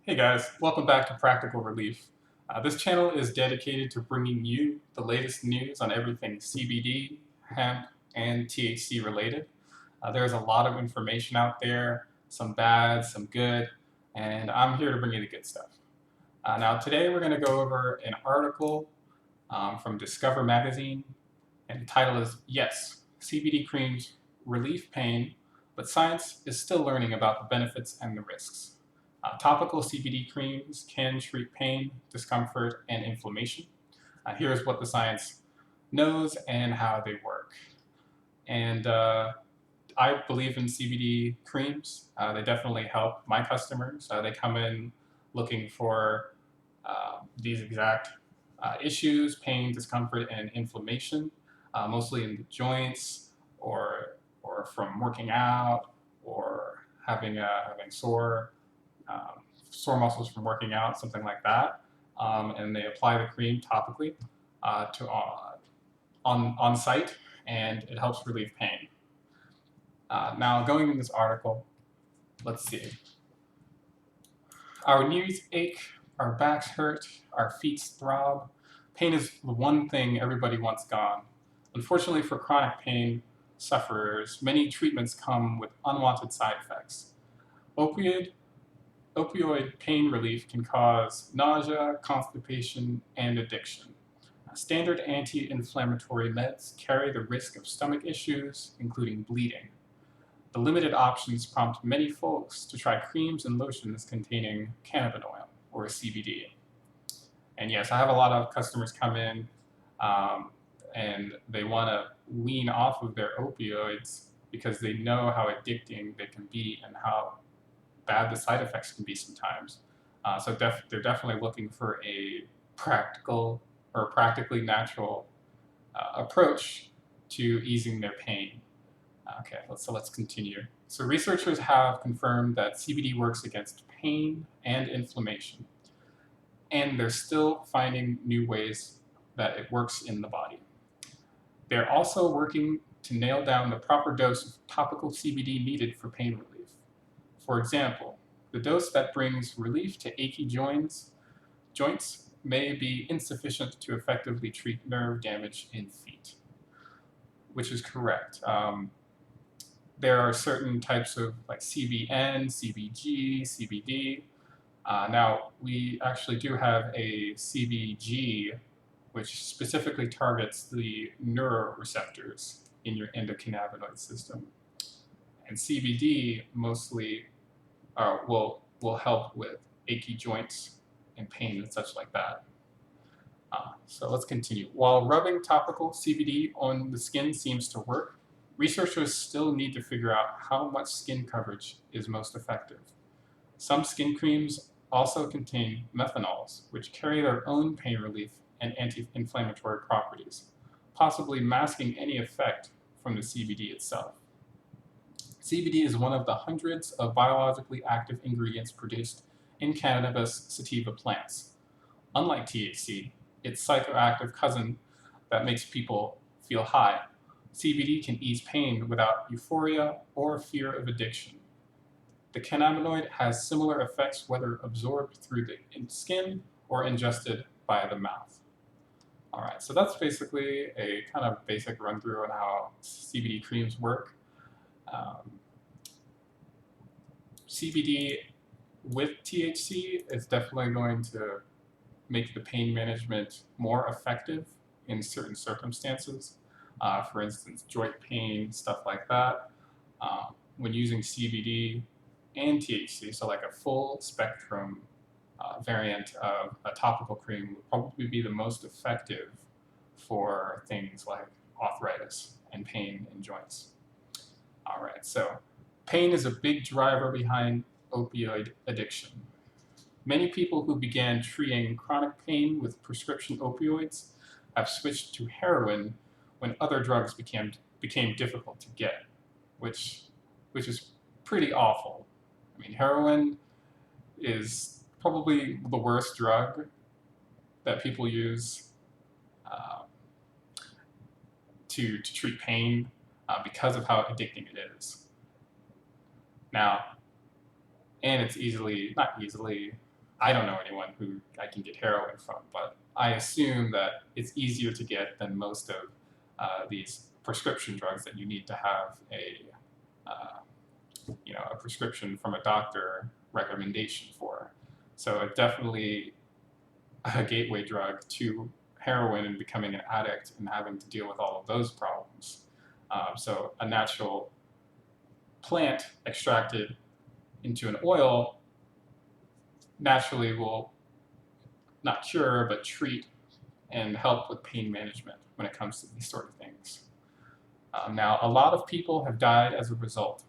Hey guys, welcome back to Practical Relief. This channel is dedicated to bringing you the latest news on everything CBD, hemp, and THC related. There's a lot of information out there, some bad, some good, and I'm here to bring you the good stuff. Now today we're going to go over an article from Discover Magazine, and the title is Yes, CBD Creams Relieve Pain, but Science is Still Learning About the Benefits and the Risks. Topical CBD creams can treat pain, discomfort, and inflammation. Here's what the science knows and how they work. And I believe in CBD creams. They definitely help my customers. They come in looking for these exact issues: pain, discomfort, and inflammation, mostly in the joints or from working out or having sore muscles from working out, something like that. And they apply the cream topically on site, and it helps relieve pain. Now, going in this article, let's see. Our knees ache, our backs hurt, our feet throb. Pain is the one thing everybody wants gone. Unfortunately for chronic pain sufferers, many treatments come with unwanted side effects. Opioid pain relief can cause nausea, constipation, and addiction. Standard anti-inflammatory meds carry the risk of stomach issues, including bleeding. The limited options prompt many folks to try creams and lotions containing cannabinoid, or CBD. And yes, I have a lot of customers come in and they want to wean off of their opioids because they know how addicting they can be and how bad the side effects can be sometimes. So they're definitely looking for a practical or practically natural approach to easing their pain. Okay, let's continue. So researchers have confirmed that CBD works against pain and inflammation, and they're still finding new ways that it works in the body. They're also working to nail down the proper dose of topical CBD needed for pain relief. For example, the dose that brings relief to achy joints may be insufficient to effectively treat nerve damage in feet, which is correct. There are certain types of like CBN, CBG, CBD. Now, we actually do have a CBG, which specifically targets the neuroreceptors in your endocannabinoid system. And CBD mostly will help with achy joints and pain and such like that. So let's continue. While rubbing topical CBD on the skin seems to work, researchers still need to figure out how much skin coverage is most effective. Some skin creams also contain methanols, which carry their own pain relief and anti-inflammatory properties, possibly masking any effect from the CBD itself. CBD is one of the hundreds of biologically active ingredients produced in cannabis sativa plants. Unlike THC, its psychoactive cousin that makes people feel high, CBD can ease pain without euphoria or fear of addiction. The cannabinoid has similar effects whether absorbed through the skin or ingested by the mouth. All right, so that's basically a kind of basic run through on how CBD creams work. CBD with THC is definitely going to make the pain management more effective in certain circumstances. For instance, joint pain, stuff like that. When using CBD and THC, so like a full spectrum variant of a topical cream would probably be the most effective for things like arthritis and pain in joints. All right, so pain is a big driver behind opioid addiction. Many people who began treating chronic pain with prescription opioids have switched to heroin when other drugs became difficult to get, which is pretty awful. I mean, heroin is probably the worst drug that people use to treat pain because of how addicting it is. Now, and it's not easily I don't know anyone who I can get heroin from, but I assume that it's easier to get than most of these prescription drugs that you need to have a prescription from a doctor recommendation for. So it's definitely a gateway drug to heroin and becoming an addict and having to deal with all of those problems. So a natural plant extracted into an oil naturally will not cure, but treat and help with pain management when it comes to these sort of things. Now, a lot of people have died as a result,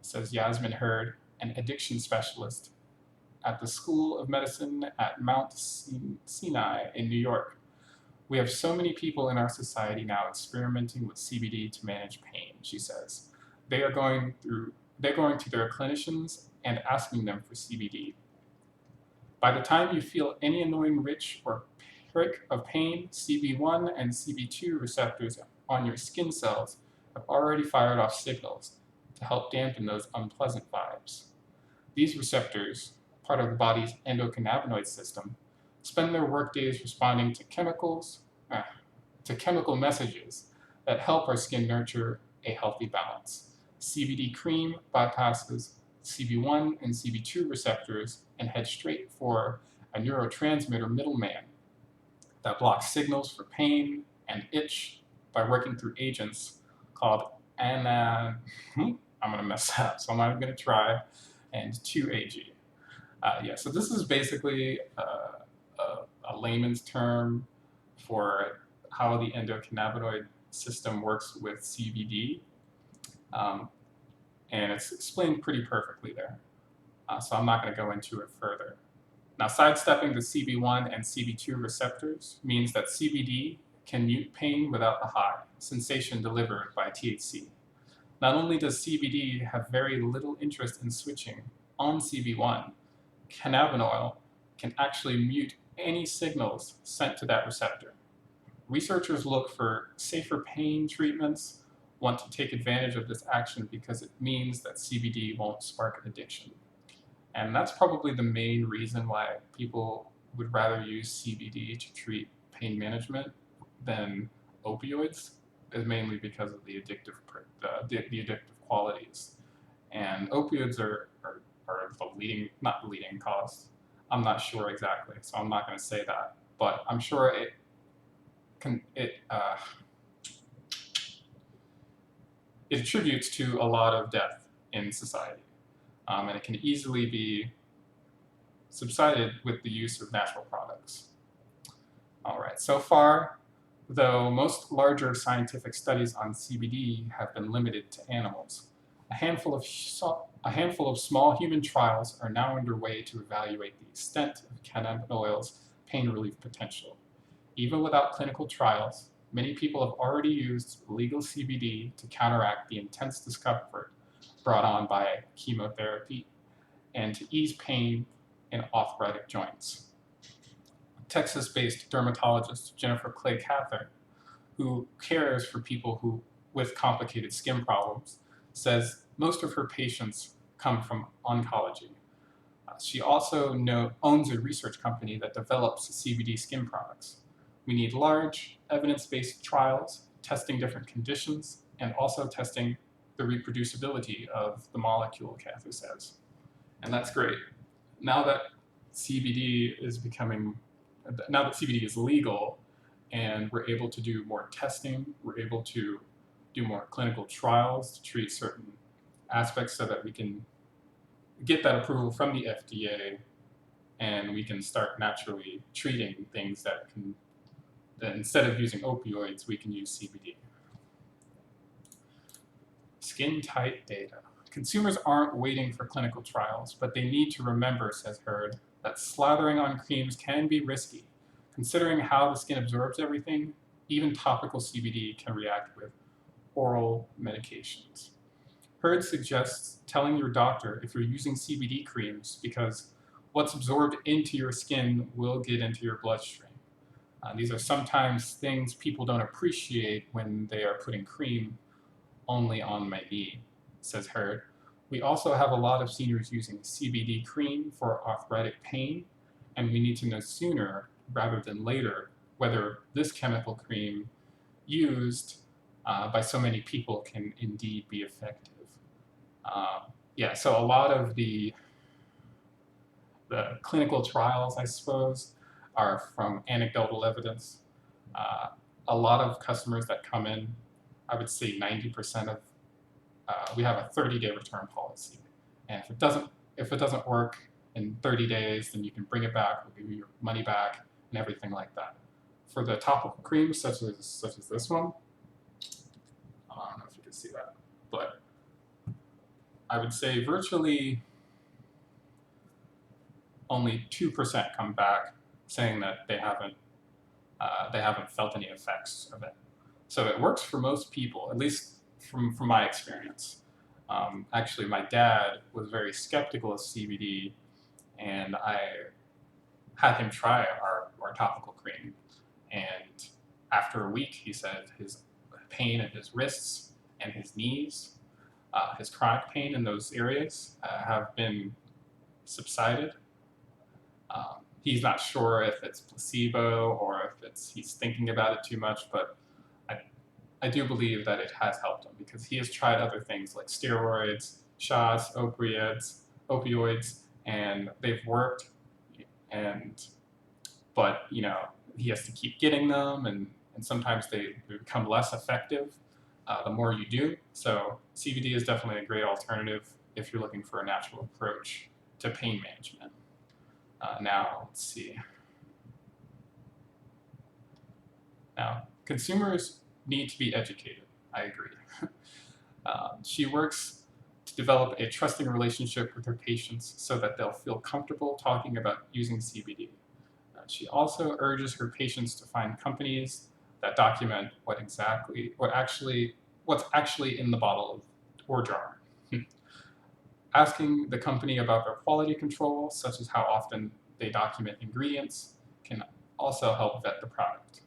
says Yasmin Hurd, an addiction specialist at the School of Medicine at Mount Sinai in New York. We have so many people in our society now experimenting with CBD to manage pain, she says. They're going to their clinicians and asking them for CBD. By the time you feel any annoying itch or prick of pain, CB1 and CB2 receptors on your skin cells have already fired off signals to help dampen those unpleasant vibes. These receptors, part of the body's endocannabinoid system, spend their workdays responding to chemical messages that help our skin nurture a healthy balance. CBD cream bypasses CB1 and CB2 receptors and heads straight for a neurotransmitter middleman that blocks signals for pain and itch by working through agents called I'm going to mess that up, so I'm not even going to try, and 2-AG. So this is basically a layman's term for how the endocannabinoid system works with CBD, and it's explained pretty perfectly there. So I'm not going to go into it further. Now, sidestepping the CB1 and CB2 receptors means that CBD can mute pain without the high sensation delivered by THC. Not only does CBD have very little interest in switching on CB1, cannabinoid can actually mute any signals sent to that receptor. Researchers look for safer pain treatments, want to take advantage of this action because it means that CBD won't spark addiction. And that's probably the main reason why people would rather use CBD to treat pain management than opioids, is mainly because of the addictive qualities. And opioids are the leading, not the leading cause. I'm not sure exactly, so I'm not going to say that. But I'm sure it attributes to a lot of death in society. And it can easily be subsided with the use of natural products. All right, so far, though most larger scientific studies on CBD have been limited to animals, a handful of small human trials are now underway to evaluate the extent of cannabinoid's pain relief potential. Even without clinical trials, many people have already used legal CBD to counteract the intense discomfort brought on by chemotherapy and to ease pain in arthritic joints. Texas-based dermatologist Jennifer Clay Cather, who cares for people with complicated skin problems, says most of her patients come from oncology. She also owns a research company that develops CBD skin products. We need large, evidence-based trials, testing different conditions, and also testing the reproducibility of the molecule, Cather says. And that's great. Now that CBD is legal and we're able to do more testing, we're able to do more clinical trials to treat certain aspects so that we can get that approval from the FDA and we can start naturally treating things that instead of using opioids, we can use CBD. Skin tight data. Consumers aren't waiting for clinical trials, but they need to remember, says Hurd, that slathering on creams can be risky. Considering how the skin absorbs everything, even topical CBD can react with oral medications. Hurd suggests telling your doctor if you're using CBD creams because what's absorbed into your skin will get into your bloodstream. These are sometimes things people don't appreciate when they are putting cream only on my knee, says Hurd. We also have a lot of seniors using CBD cream for arthritic pain, and we need to know sooner rather than later whether this chemical cream used by so many people can indeed be effective. Yeah, so a lot of the clinical trials, I suppose, are from anecdotal evidence. Uh, a lot of customers that come in, I would say 90% of, we have a 30-day return policy. And if it doesn't work in 30 days, then you can bring it back, we'll give you your money back, and everything like that. For the topical creams, such as this one, I don't know if you can see that, but I would say virtually only 2% come back saying that they haven't felt any effects of it. So it works for most people, at least from my experience. Actually, my dad was very skeptical of CBD, and I had him try our topical cream. And after a week, he said his pain in his wrists and his knees, his chronic pain in those areas have been subsided. He's not sure if it's placebo or if he's thinking about it too much, but I do believe that it has helped him because he has tried other things like steroids, shots, opioids, and they've worked. But he has to keep getting them, and sometimes they become less effective the more you do. So CBD is definitely a great alternative if you're looking for a natural approach to pain management. Now, let's see. Now, consumers need to be educated. I agree. She works to develop a trusting relationship with her patients so that they'll feel comfortable talking about using CBD. She also urges her patients to find companies that document what's actually in the bottle or jar. Asking the company about their quality control, such as how often they document ingredients, can also help vet the product.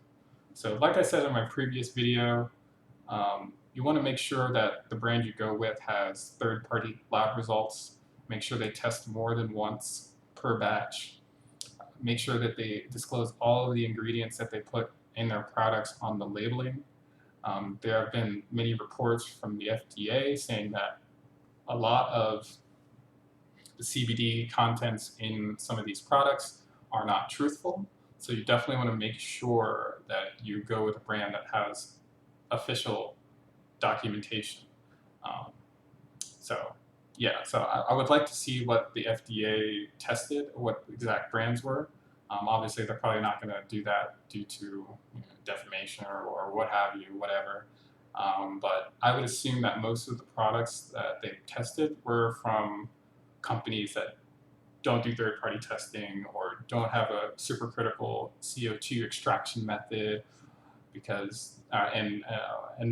So like I said in my previous video, you want to make sure that the brand you go with has third-party lab results. Make sure they test more than once per batch. Make sure that they disclose all of the ingredients that they put in their products on the labeling. There have been many reports from the FDA saying that a lot of the CBD contents in some of these products are not truthful. So you definitely want to make sure that you go with a brand that has official documentation. So I would like to see what the FDA tested, what exact brands were. Obviously, they're probably not going to do that due to defamation or what have you, whatever. But I would assume that most of the products that they've tested were from companies that don't do third-party testing or don't have a supercritical CO2 extraction method, because and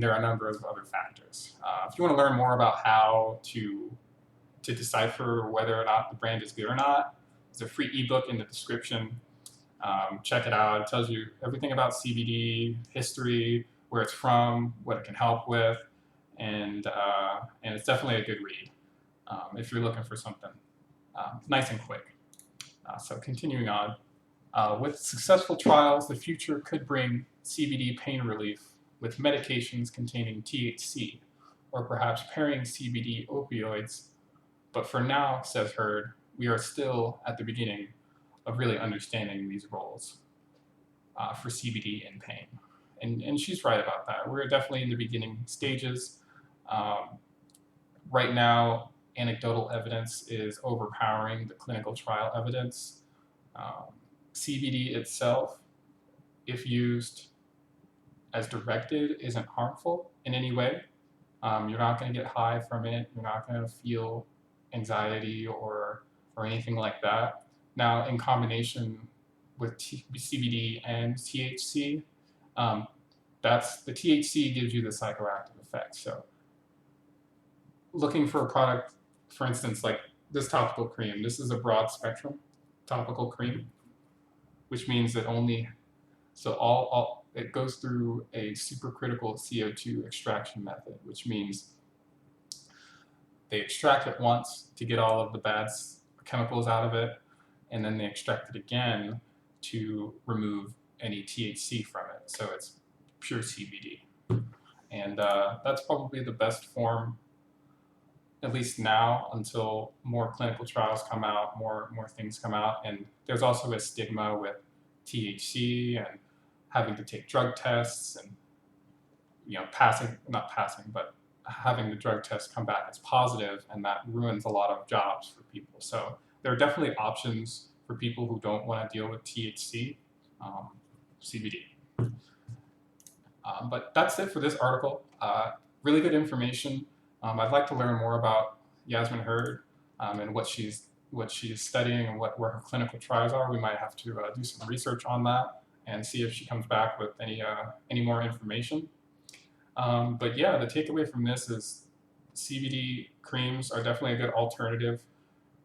there are a number of other factors. If you want to learn more about how to decipher whether or not the brand is good or not, there's a free ebook in the description. Check it out. It tells you everything about CBD, history, where it's from, what it can help with, and it's definitely a good read if you're looking for something nice and quick. So continuing on, with successful trials, the future could bring CBD pain relief with medications containing THC, or perhaps pairing CBD opioids. But for now, says Hurd, we are still at the beginning of really understanding these roles for CBD in pain. And she's right about that. We're definitely in the beginning stages. Right now, anecdotal evidence is overpowering the clinical trial evidence. CBD itself, if used as directed, isn't harmful in any way. You're not going to get high from it. You're not going to feel anxiety or anything like that. Now, in combination with CBD and THC, that's the THC gives you the psychoactive effect. So, looking for a product, for instance, like this topical cream. This is a broad spectrum topical cream, which means that it goes through a supercritical CO2 extraction method, which means they extract it once to get all of the bad chemicals out of it. and then they extract it again to remove any THC from it. So it's pure CBD. And that's probably the best form, at least now, until more clinical trials come out, more things come out. And there's also a stigma with THC and having to take drug tests and not passing, but having the drug test come back as positive, and that ruins a lot of jobs for people. So there are definitely options for people who don't want to deal with THC, CBD. But that's it for this article. Really good information. I'd like to learn more about Yasmin Hurd and what she's studying and where her clinical trials are. We might have to do some research on that and see if she comes back with any more information. But yeah, the takeaway from this is CBD creams are definitely a good alternative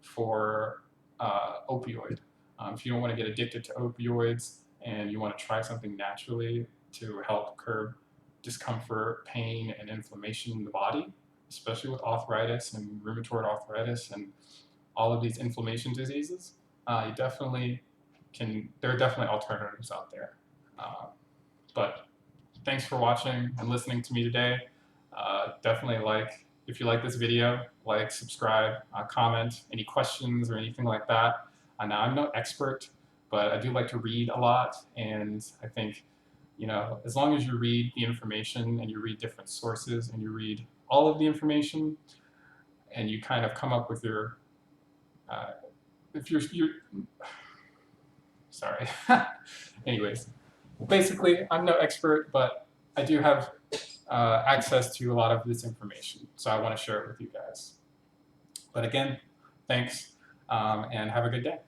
for opioid. If you don't want to get addicted to opioids and you want to try something naturally to help curb discomfort, pain, and inflammation in the body, especially with arthritis and rheumatoid arthritis and all of these inflammation diseases, you definitely can. There are definitely alternatives out there. But thanks for watching and listening to me today. Definitely if you like this video, subscribe, comment, any questions or anything like that. Now, I'm no expert, but I do like to read a lot, and I think, as long as you read the information and you read different sources and you read all of the information and you kind of come up with your, if you're sorry. Anyways, basically, I'm no expert, but I do have access to a lot of this information, so I want to share it with you guys. But again, thanks, and have a good day.